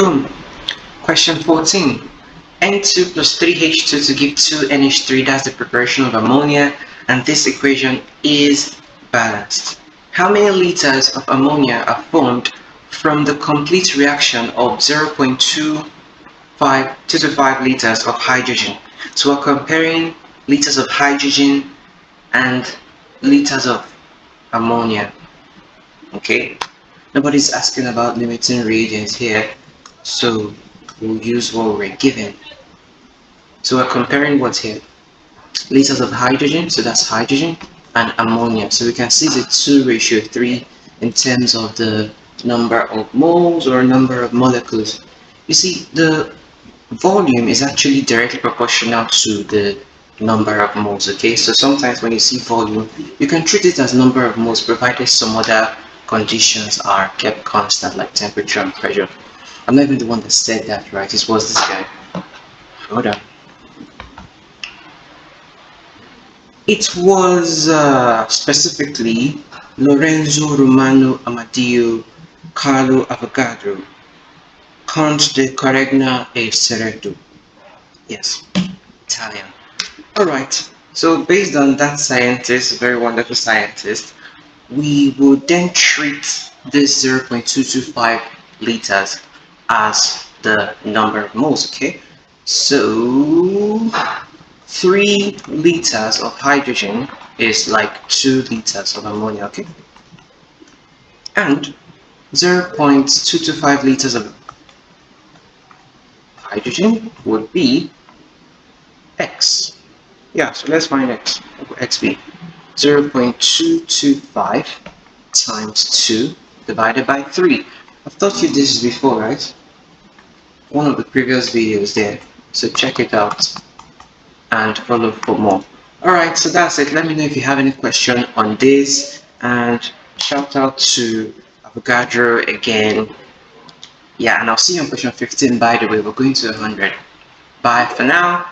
Boom. Question 14. N2 plus 3H2 to give 2NH3, that's the preparation of ammonia, and this equation is balanced. How many liters of ammonia are formed from the complete reaction of 0.225 liters of hydrogen? So we're comparing liters of hydrogen and liters of ammonia. Okay, nobody's asking about limiting reagents here, so we'll use what we're given. So we're comparing what's here? Liters of hydrogen, so that's hydrogen, and ammonia. So we can see the 2:3 in terms of the number of moles or number of molecules. You see, the volume is actually directly proportional to the number of moles, okay? So sometimes when you see volume, you can treat it as number of moles provided some other conditions are kept constant, like temperature and pressure. I'm not even the one that said that, right? It was this guy. Hold on. It was specifically Lorenzo Romano Amadeo Carlo Avogadro, Conte de Corregna e Ceredo. Yes, Italian. Alright, so based on that scientist, very wonderful scientist, we would then treat this 0.225 liters as the number of moles, okay? So 3 liters of hydrogen is like 2 liters of ammonia, okay? And 0.225 liters of hydrogen would be X. Yeah, so let's find X. X be 0.225 times 2 divided by 3. I've taught you this before, right? One of the previous videos there. So check it out and follow for more. Alright, so that's it. Let me know if you have any question on this, and shout out to Avogadro again. Yeah, and I'll see you on question 15. By the way, we're going to 100. Bye for now.